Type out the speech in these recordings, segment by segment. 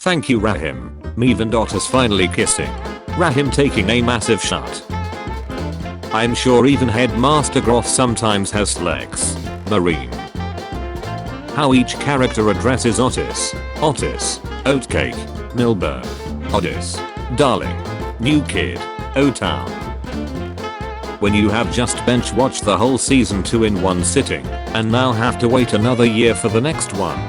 Thank you Rahim. Meeve and Otis finally kissing. Rahim taking a massive shot. I'm sure even Headmaster Groff sometimes has slacks. Marine. How each character addresses Otis. Otis. Oatcake. Milburn. Otis. Darling. New kid. O-Town. When you have just bench watched the whole season 2 in one sitting, and now have to wait another year for the next one.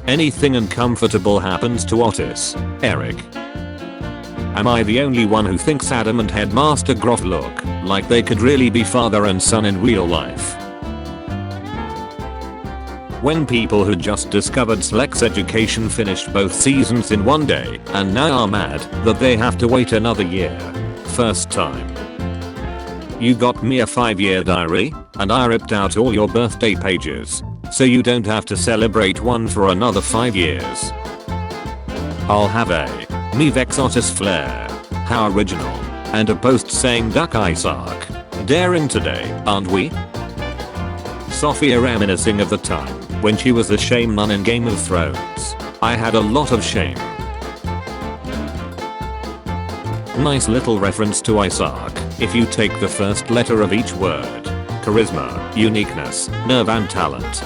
Anything uncomfortable happens to Otis, Eric. Am I the only one who thinks Adam and Headmaster Groff look like they could really be father and son in real life? When people who just discovered Sex Education finished both seasons in one day and now are mad that they have to wait another year. First time. You got me a 5-year diary and I ripped out all your birthday pages so you don't have to celebrate one for another 5 years. I'll have a Meeve x Otis flair. How original. And a post saying duck Isaac. Daring today, aren't we? Sophia reminiscing of the time when she was the shame nun in Game of Thrones. I had a lot of shame. Nice little reference to Isaac if you take the first letter of each word. Charisma, uniqueness, nerve and talent.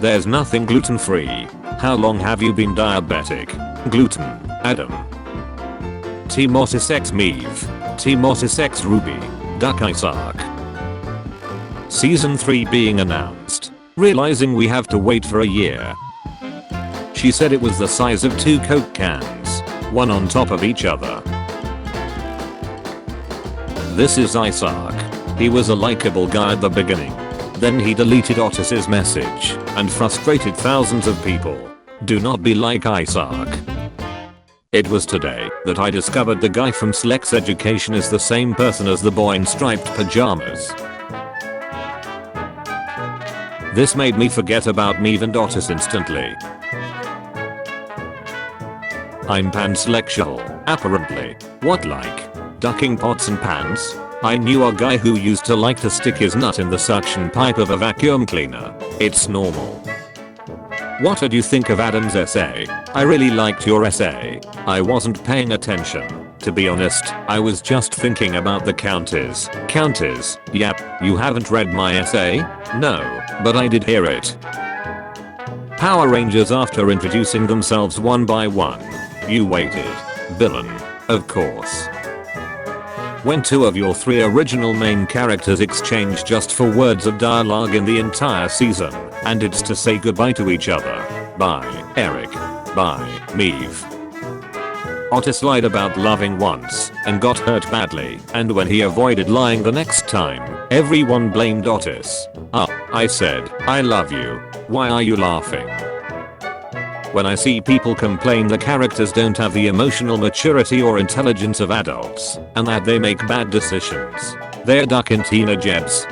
There's nothing gluten-free. How long have you been diabetic? Gluten, Adam. Team Otis x Meeve. Team Otis x Ruby. Duck Isaac. Season 3 being announced. Realizing we have to wait for a year. She said it was the size of 2 Coke cans. One on top of each other. This is Isaac. He was a likable guy at the beginning. Then he deleted Otis's message and frustrated thousands of people. Do not be like Isaac. It was today that I discovered the guy from Sex Education is the same person as the boy in striped pajamas. This made me forget about Meeve and Otis instantly. I'm pansexual, apparently. What like? Ducking pots and pans? I knew a guy who used to like to stick his nut in the suction pipe of a vacuum cleaner. It's normal. What did you think of Adam's essay? I really liked your essay. I wasn't paying attention. To be honest, I was just thinking about the counties. Counties? Yep, you haven't read my essay? No, but I did hear it. Power Rangers after introducing themselves one by one. You waited. Villain. Of course. When 2 of your 3 original main characters exchange just 4 words of dialogue in the entire season, and it's to say goodbye to each other. Bye, Eric. Bye, Meeve. Otis lied about loving once and got hurt badly, and when he avoided lying the next time, everyone blamed Otis. I said, I love you. Why are you laughing? When I see people complain the characters don't have the emotional maturity or intelligence of adults, and that they make bad decisions, they're ducking Tina Jebs.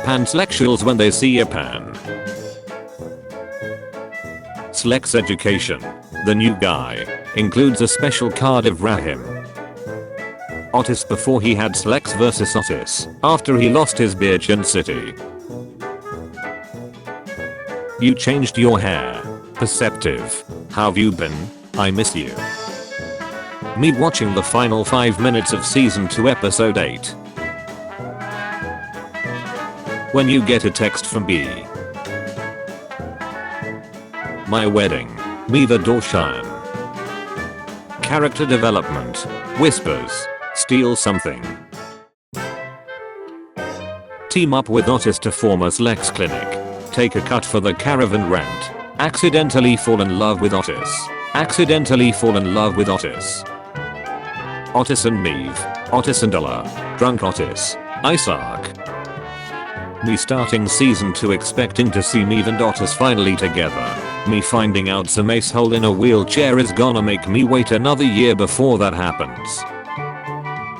Pansexuals when they see a pan. Sex Education. The new guy. Includes a special card of Rahim. Otis before he had Slex vs Otis after he lost his bitch in City. You changed your hair. Perceptive. How've you been? I miss you. Me watching the final 5 minutes of season 2 episode 8. When you get a text from B. My wedding. Me the Dorshan. Character development. Whispers. Steal something. Team up with Otis to form a Slex clinic. Take a cut for the caravan rent. Accidentally fall in love with Otis. Accidentally fall in love with Otis. Otis and Meeve. Otis and Ella. Drunk Otis. Isaac. Me starting season 2 expecting to see Meeve and Otis finally together. Me finding out some asshole in a wheelchair is gonna make me wait another year before that happens.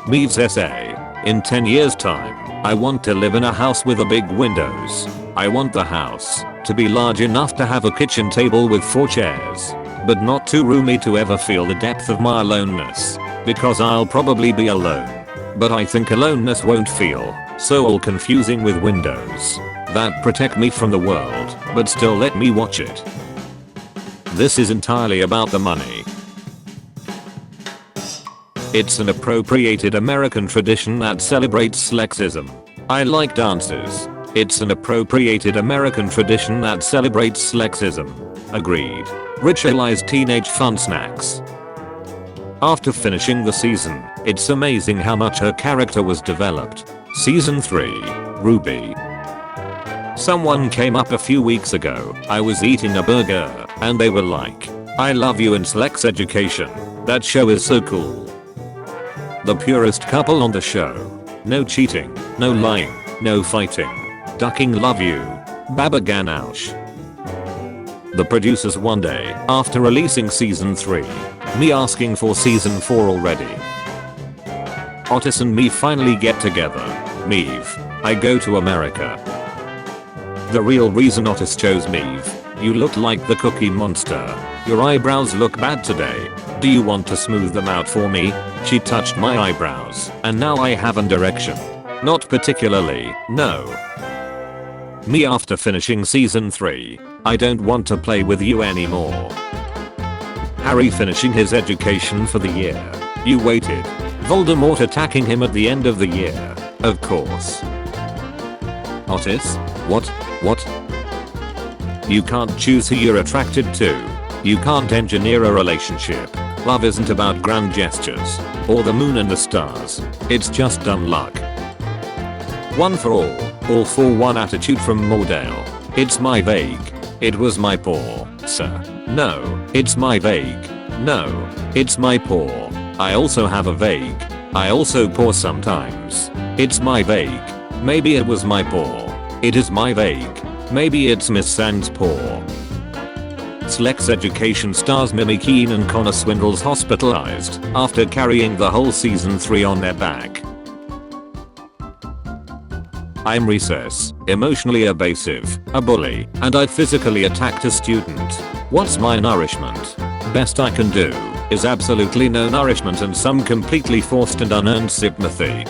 Meeve's essay. In 10 years time, I want to live in a house with a big windows. I want the house to be large enough to have a kitchen table with 4 chairs, but not too roomy to ever feel the depth of my aloneness, because I'll probably be alone. But I think aloneness won't feel so all confusing with windows that protect me from the world. but still let me watch it. This is entirely about the money. It's an appropriated American tradition that celebrates sexism. I like dances. It's an appropriated American tradition that celebrates sexism. Agreed. Ritualized teenage fun snacks. After finishing the season, it's amazing how much her character was developed. Season 3. Ruby. Someone came up a few weeks ago. I was eating a burger, and they were like, "I love you in Sex Education. That show is so cool." The purest couple on the show. No cheating, no lying, no fighting. Ducking love you. Baba Ganoush. The producers one day, after releasing season 3, me asking for season 4 already. Otis and Maeve finally get together. Maeve, I go to America. The real reason Otis chose Maeve. You look like the Cookie Monster. Your eyebrows look bad today. Do you want to smooth them out for me? She touched my eyebrows, and now I have an erection. Not particularly, no. Me after finishing season 3. I don't want to play with you anymore. Harry finishing his education for the year. You waited. Voldemort attacking him at the end of the year. Of course. Otis? What? You can't choose who you're attracted to. You can't engineer a relationship. Love isn't about grand gestures, or the moon and the stars. It's just dumb luck. One for all for one attitude from Mordale. It's my vague. It was my paw, sir. No, it's my vague. No, it's my paw. I also have a vague. I also paw sometimes. It's my vague. Maybe it was my paw. It is my vague. Maybe it's Miss Sand's paw. Sex Education stars Mimi Keen and Connor Swindles hospitalized after carrying the whole season 3 on their back. I'm recess, emotionally abrasive, a bully, and I physically attacked a student. What's my nourishment? Best I can do is absolutely no nourishment and some completely forced and unearned sympathy.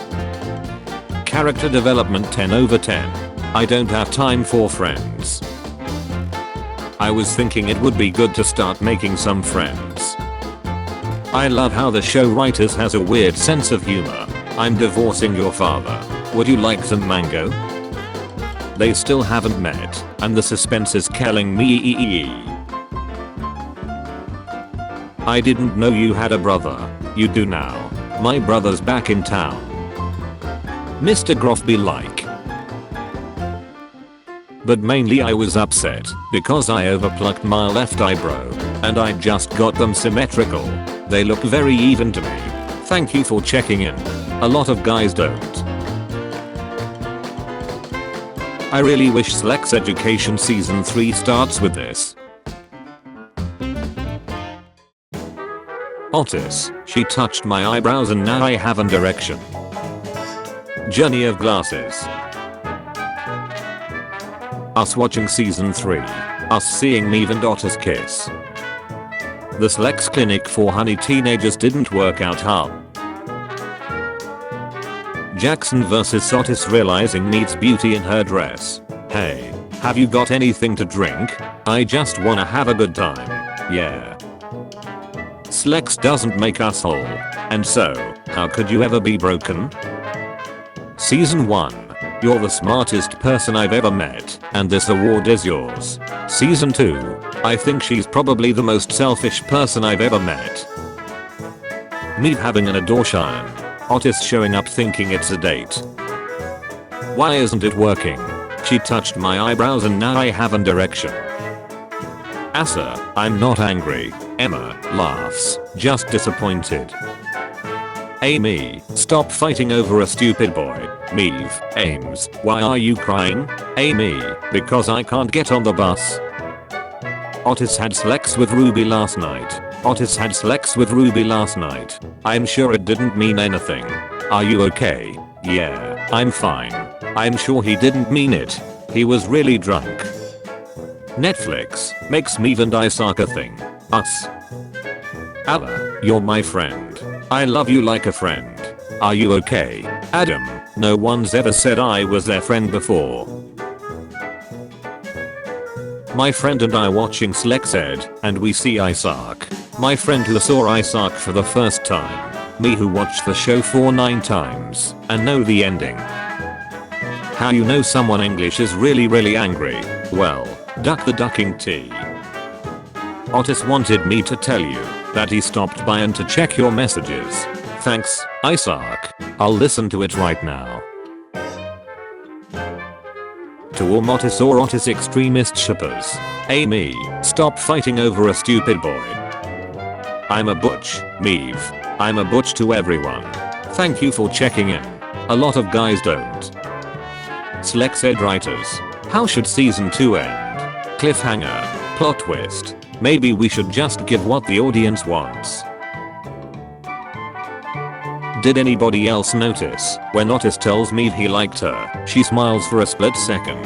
Character development 10 over 10. I don't have time for friends. I was thinking it would be good to start making some friends. I love how the show writers has a weird sense of humor. I'm divorcing your father. Would you like some mango? They still haven't met, and the suspense is killing me. I didn't know you had a brother. You do now. My brother's back in town. Mr. Groff be like. But mainly I was upset because I overplucked my left eyebrow and I just got them symmetrical. They look very even to me. Thank you for checking in. A lot of guys don't. I really wish Sex Education season 3 starts with this. Otis, she touched my eyebrows and now I have an erection. Journey of Glasses. Us watching season 3. Us seeing Maeve and Otis kiss. The Sex clinic for honey teenagers didn't work out how. Jackson vs Otis realizing Maeve's beauty in her dress. Hey, have you got anything to drink? I just wanna have a good time. Yeah. Sex doesn't make us whole. And so, how could you ever be broken? Season 1. You're the smartest person I've ever met, and this award is yours. Season 2. I think she's probably the most selfish person I've ever met. Maeve having an abortion. Otis showing up thinking it's a date. Why isn't it working? She touched my eyebrows and now I have an erection. Asa, I'm not angry. Emma, laughs, just disappointed. Amy, stop fighting over a stupid boy. Maeve, Ames, why are you crying? Amy, because I can't get on the bus. Otis had sex with Ruby last night. Otis had sex with Ruby last night. I'm sure it didn't mean anything. Are you okay? Yeah, I'm fine. I'm sure he didn't mean it. He was really drunk. Netflix makes Maeve and I suck a thing. Us. Alla, you're my friend. I love you like a friend. Are you okay? Adam, no one's ever said I was their friend before. My friend and I watching Slexed, and we see Isaac. My friend who saw Isaac for the first time. Me who watched the show for 9 times and know the ending. How you know someone English is really angry? Well, duck the ducking tea. Otis wanted me to tell you that he stopped by and to check your messages. Thanks, Isaac. I'll listen to it right now. To all Otis or Otis extremist shippers. Amy, stop fighting over a stupid boy. I'm a butch, Maeve. I'm a butch to everyone. Thank you for checking in. A lot of guys don't. Slexed writers. How should season 2 end? Cliffhanger. Plot twist. Maybe we should just give what the audience wants. Did anybody else notice when Otis tells Maeve he liked her, she smiles for a split second?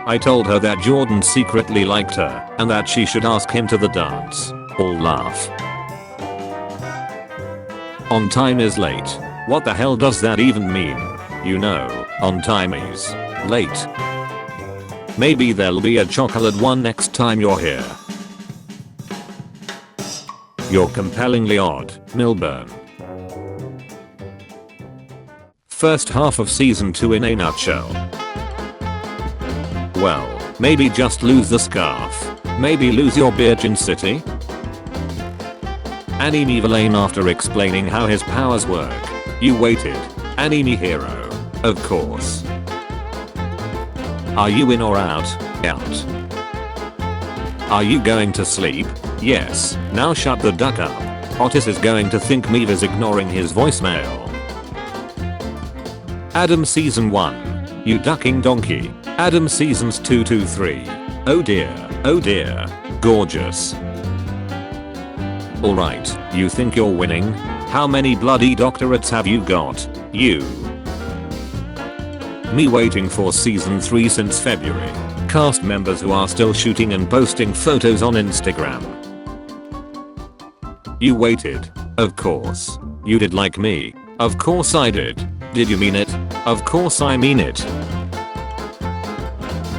I told her that Jordan secretly liked her and that she should ask him to the dance. All laugh. On time is late. What the hell does that even mean? You know, on time is late. Maybe there'll be a chocolate one next time you're here. You're compellingly odd, Milburn. First half of season 2 in a nutshell. Well, maybe just lose the scarf. Maybe lose your Virgin City? Anime Villain after explaining how his powers work. You waited. Anime hero. Of course. Are you in or out? Out. Are you going to sleep? Yes. Now shut the duck up. Otis is going to think Maeve is ignoring his voicemail. Adam season 1. You ducking donkey. Adam seasons 2 to 3. Oh dear. Oh dear. Gorgeous. Alright, you think you're winning? How many bloody doctorates have you got? You. Me waiting for season 3 since February. Cast members who are still shooting and posting photos on Instagram. You waited. Of course. You did like me. Of course I did. Did you mean it? Of course I mean it.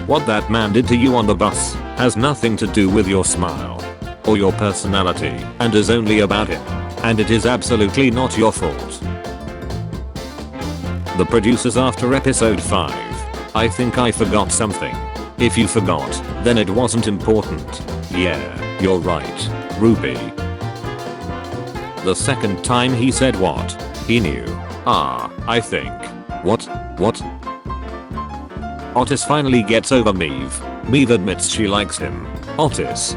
What that man did to you on the bus has nothing to do with your smile or your personality and is only about him. And it is absolutely not your fault. The producers after episode 5. I think I forgot something. If you forgot, then it wasn't important. Yeah, you're right, Ruby. The second time he said what? He knew. I think. What? Otis finally gets over Maeve. Maeve admits she likes him. Otis.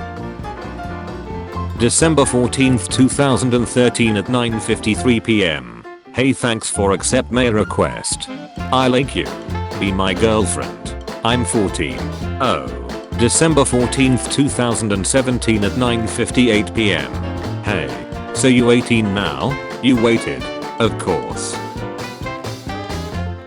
December 14th 2013 at 9:53 p.m. Hey, thanks for accept my request. I like you. Be my girlfriend. I'm 14. Oh. December 14th 2017 at 9:58 p.m. Hey. So you 18 now? You waited. Of course.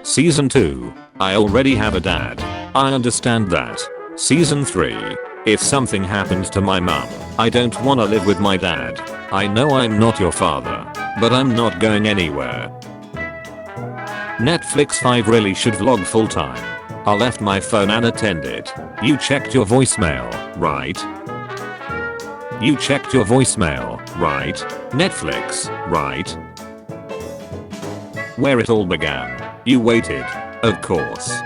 Season 2. I already have a dad. I understand that. Season 3. If something happens to my mum, I don't wanna live with my dad. I know I'm not your father, but I'm not going anywhere. Netflix 5 really should vlog full time. I left my phone unattended. You checked your voicemail, right? You checked your voicemail, right? Netflix, right? Where it all began. You waited. Of course.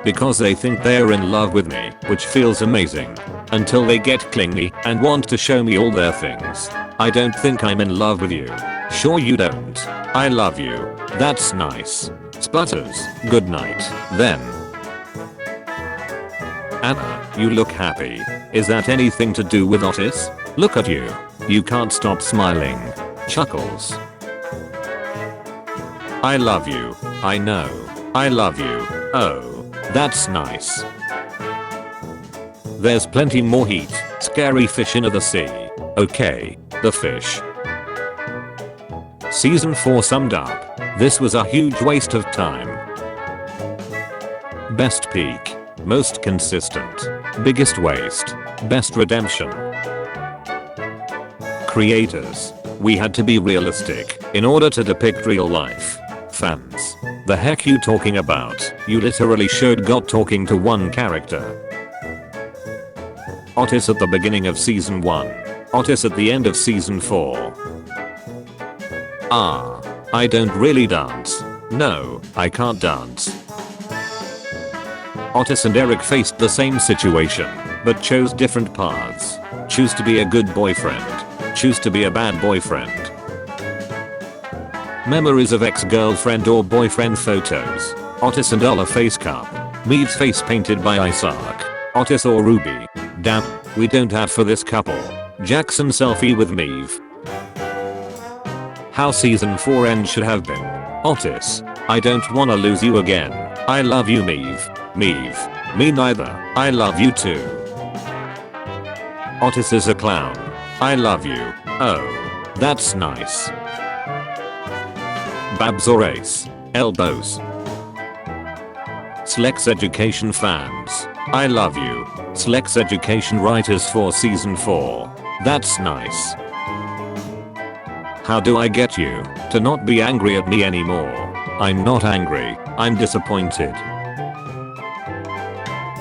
Because they think they're in love with me, which feels amazing. Until they get clingy and want to show me all their things. I don't think I'm in love with you. Sure you don't. I love you. That's nice. Sputters. Good night. Then. Anna, you look happy. Is that anything to do with Otis? Look at you. You can't stop smiling. Chuckles. I love you. I know. I love you. Oh. That's nice. There's plenty more heat. Scary fish in the sea. Okay, the fish. Season 4 summed up. This was a huge waste of time. Best peak. Most consistent. Biggest waste. Best redemption. Creators. We had to be realistic in order to depict real life. Fans. The heck you talking about? You literally showed God talking to one character. Otis at the beginning of season 1. Otis at the end of season 4. I don't really dance. No, I can't dance. Otis and Eric faced the same situation, but chose different paths. Choose to be a good boyfriend. Choose to be a bad boyfriend. Memories of ex-girlfriend or boyfriend photos. Otis and Ola face cup. Maeve's face painted by Isaac. Otis or Ruby. Damn, we don't have for this couple. Jackson selfie with Maeve. How season 4 end should have been. Otis, I don't wanna lose you again. I love you Maeve. Maeve, me neither. I love you too. Otis is a clown. I love you. Oh, that's nice. Babs or Ace. Elbows. Slex Education fans. I love you. Slex Education writers for season 4. That's nice. How do I get you to not be angry at me anymore? I'm not angry. I'm disappointed.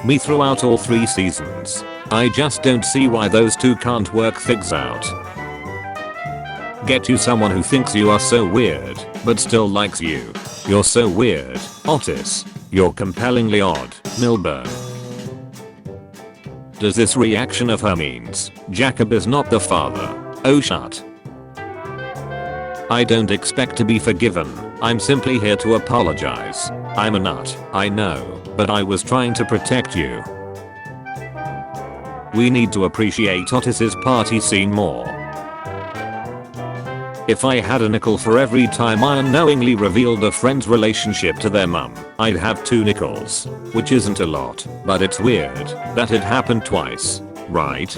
Me throughout all 3 seasons. I just don't see why those two can't work things out. Get you someone who thinks you are so weird, but still likes you. You're so weird, Otis. You're compellingly odd, Milburn. Does this reaction of her means Jacob is not the father? Oh shut. I don't expect to be forgiven. I'm simply here to apologize. I'm a nut, I know, but I was trying to protect you. We need to appreciate Otis's party scene more. If I had a nickel for every time I unknowingly revealed a friend's relationship to their mum, I'd have 2 nickels. Which isn't a lot, but it's weird that it happened twice, right?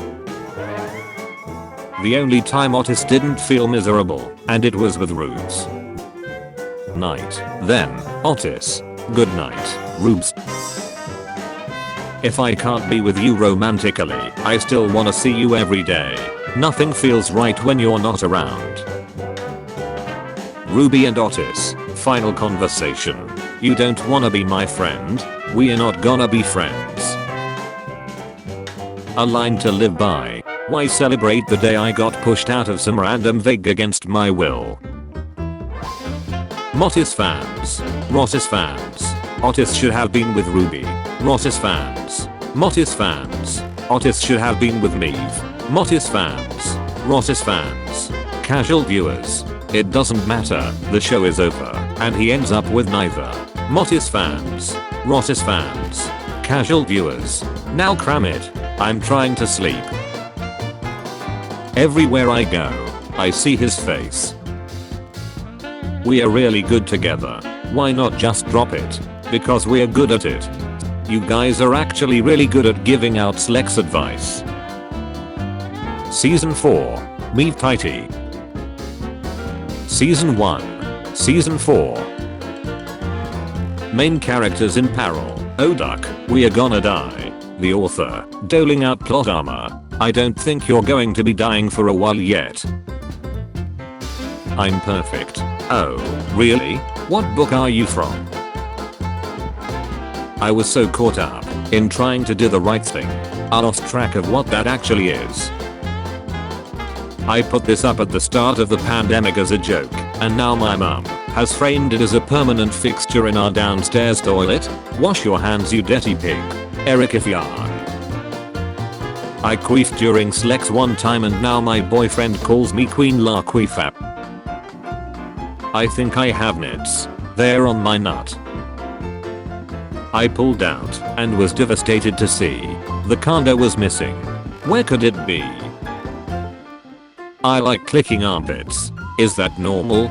The only time Otis didn't feel miserable, and it was with Rubes. Night. Then, Otis. Good night, Rubes. If I can't be with you romantically, I still wanna see you every day. Nothing feels right when you're not around. Ruby and Otis. Final conversation. You don't wanna be my friend? We are not gonna be friends. A line to live by. Why celebrate the day I got pushed out of some random vig against my will? Motis fans. Rotis fans. Otis should have been with Ruby. Rotis fans. Motis fans. Otis should have been with Maeve. Motis fans. Rotis fans. Casual viewers. It doesn't matter, the show is over, and he ends up with neither. Motis fans. Rotis fans. Casual viewers. Now cram it. I'm trying to sleep. Everywhere I go, I see his face. We are really good together. Why not just drop it? Because we're good at it. You guys are actually really good at giving out Slex advice. Season 4. Maeve Tighty. Season 1. Season 4. Main characters in peril. Oh duck, we are gonna die. The author, doling out plot armor. I don't think you're going to be dying for a while yet. I'm perfect. Oh, really? What book are you from? I was so caught up in trying to do the right thing, I lost track of what that actually is. I put this up at the start of the pandemic as a joke, and now my mum has framed it as a permanent fixture in our downstairs toilet. Wash your hands you dirty pig. Eric if ya. I queefed during Slex one time and now my boyfriend calls me Queen La Queefap. I think I have nits. They're on my nut. I pulled out and was devastated to see the condo was missing. Where could it be? I like clicking armpits. Is that normal?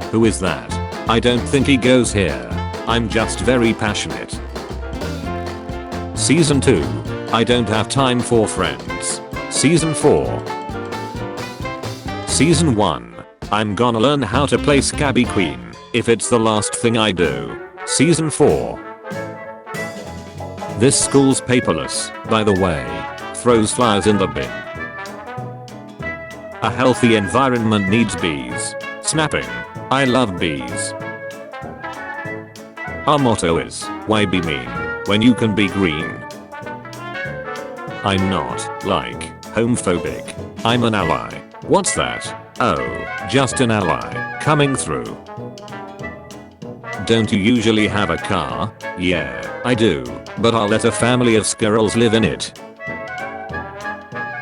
Who is that? I don't think he goes here. I'm just very passionate. Season 2. I don't have time for friends. Season 4. Season 1. I'm gonna learn how to play Scabby Queen, if it's the last thing I do. Season 4. This school's paperless, by the way. Throws flowers in the bin. A healthy environment needs bees. Snapping. I love bees. Our motto is, why be mean when you can be green? I'm not, like, homophobic. I'm an ally. What's that? Oh, just an ally, coming through. Don't you usually have a car? Yeah, I do, but I'll let a family of squirrels live in it.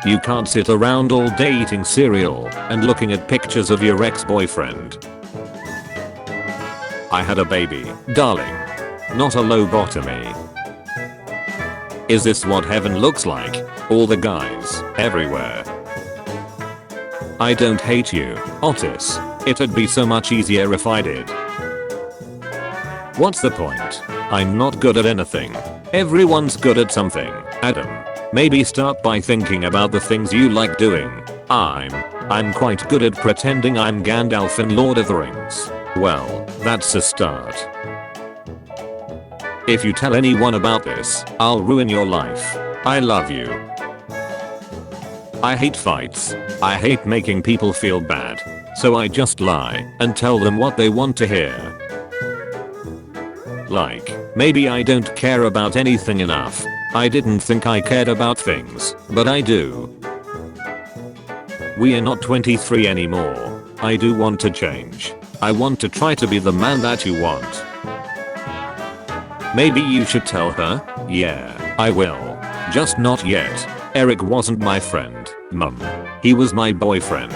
You can't sit around all day eating cereal and looking at pictures of your ex-boyfriend. I had a baby, darling. Not a lobotomy. Is this what heaven looks like? All the guys, everywhere. I don't hate you, Otis. It'd be so much easier if I did. What's the point? I'm not good at anything. Everyone's good at something, Adam. Maybe start by thinking about the things you like doing. I'm quite good at pretending I'm Gandalf in Lord of the Rings. Well, that's a start. If you tell anyone about this, I'll ruin your life. I love you. I hate fights. I hate making people feel bad. So I just lie and tell them what they want to hear. Like, maybe I don't care about anything enough. I didn't think I cared about things, but I do. We are not 23 anymore. I do want to change. I want to try to be the man that you want. Maybe you should tell her? Yeah, I will. Just not yet. Eric wasn't my friend, Mum. He was my boyfriend.